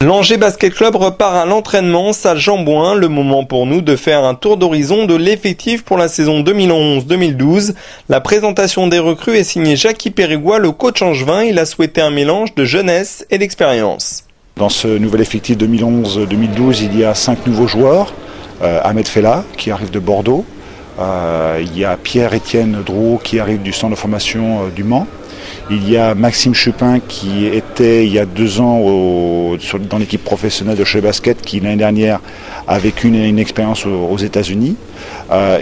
L'Angers Basket Club repart à l'entraînement, salle Jean-Bouin, le moment pour nous de faire un tour d'horizon de l'effectif pour la saison 2011-2012. La présentation des recrues est signée Jackie Périgua, le coach angevin. Il a souhaité un mélange de jeunesse et d'expérience. Dans ce nouvel effectif 2011-2012, il y a 5 nouveaux joueurs. Ahmed Fella qui arrive de Bordeaux. Il y a Pierre-Étienne Drouot qui arrive du centre de formation du Mans. Il y a Maxime Chupin qui était il y a 2 ans dans l'équipe professionnelle de Cholet Basket qui l'année dernière a vécu une expérience aux États-Unis.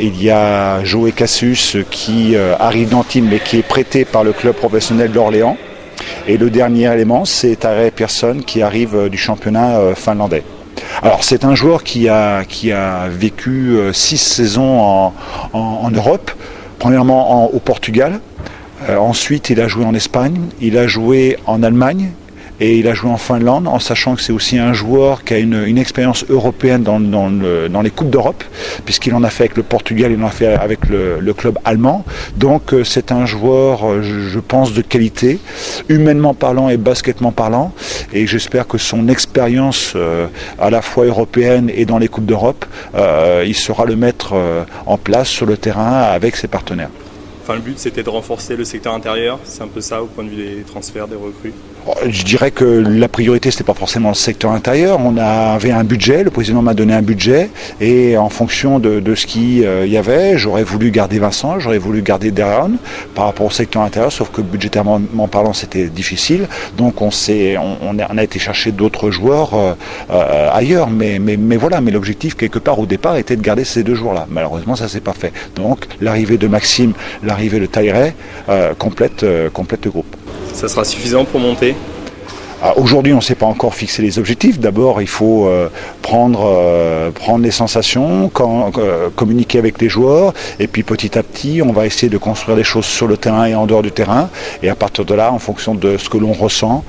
Il y a Joey Cassius qui arrive d'Antibes mais qui est prêté par le club professionnel d'Orléans. Et le dernier élément, c'est Tarek Persson qui arrive du championnat finlandais. Alors c'est un joueur qui a vécu 6 saisons en Europe, premièrement au Portugal. Ensuite, il a joué en Espagne, il a joué en Allemagne et il a joué en Finlande, en sachant que c'est aussi un joueur qui a une expérience européenne dans les Coupes d'Europe, puisqu'il en a fait avec le Portugal, il en a fait avec le club allemand. Donc c'est un joueur, je pense, de qualité, humainement parlant et basketement parlant. Et j'espère que son expérience à la fois européenne et dans les Coupes d'Europe, il saura le mettre en place sur le terrain avec ses partenaires. Enfin, le but, c'était de renforcer le secteur intérieur. C'est un peu ça au point de vue des transferts, des recrues. Je dirais que la priorité, c'était pas forcément le secteur intérieur. On avait un budget, le président m'a donné un budget, et en fonction de ce qu'il y avait, j'aurais voulu garder Vincent, j'aurais voulu garder Darren par rapport au secteur intérieur, sauf que budgétairement parlant, c'était difficile. Donc on a été chercher d'autres joueurs ailleurs, mais voilà. Mais l'objectif quelque part au départ était de garder ces 2 joueurs-là. Malheureusement, ça s'est pas fait. Donc l'arrivée de Maxime, l'arrivée de Tyree complète le groupe. Ça sera suffisant pour monter ? Aujourd'hui, on ne s'est pas encore fixé les objectifs. D'abord, il faut prendre les sensations, communiquer avec les joueurs, et puis petit à petit, on va essayer de construire des choses sur le terrain et en dehors du terrain. Et à partir de là, en fonction de ce que l'on ressent,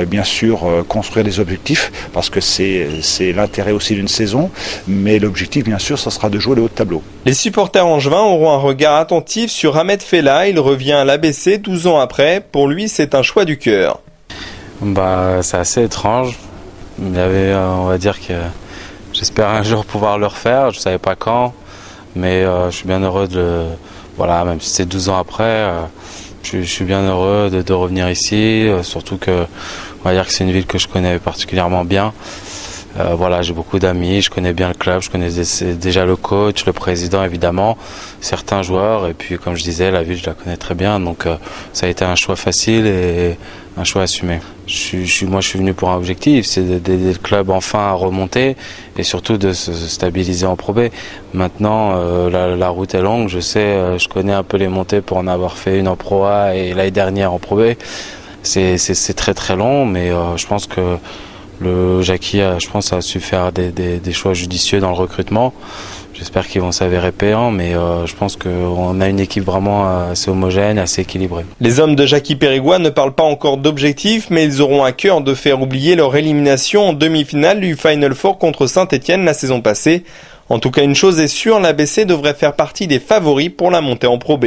bien sûr, construire des objectifs, parce que c'est l'intérêt aussi d'une saison. Mais l'objectif, bien sûr, ça sera de jouer le haut de tableau. Les supporters angevins auront un regard attentif sur Ahmed Fella. Il revient à l'ABC 12 ans après. Pour lui, c'est un choix du cœur. C'est assez étrange. Il y avait, on va dire que j'espère un jour pouvoir le refaire. Je ne savais pas quand, mais je suis bien heureux même si c'est 12 ans après, je suis bien heureux de revenir ici. Surtout que, on va dire que c'est une ville que je connais particulièrement bien. J'ai beaucoup d'amis, je connais bien le club, je connais déjà le coach, le président évidemment, certains joueurs, et puis comme je disais, la ville je la connais très bien, donc ça a été un choix facile et un choix assumé. Moi je suis venu pour un objectif, c'est d'aider le club enfin à remonter et surtout de se stabiliser en Pro B. Maintenant la route est longue, je connais un peu les montées pour en avoir fait une en Pro A et l'année dernière en Pro B. C'est très très long, mais je pense que Jackie a su faire des choix judicieux dans le recrutement. J'espère qu'ils vont s'avérer payants, mais je pense qu'on a une équipe vraiment assez homogène, assez équilibrée. Les hommes de Jackie Périgua ne parlent pas encore d'objectifs, mais ils auront à cœur de faire oublier leur élimination en demi-finale du Final Four contre Saint-Etienne la saison passée. En tout cas, une chose est sûre, l'ABC devrait faire partie des favoris pour la montée en Pro B.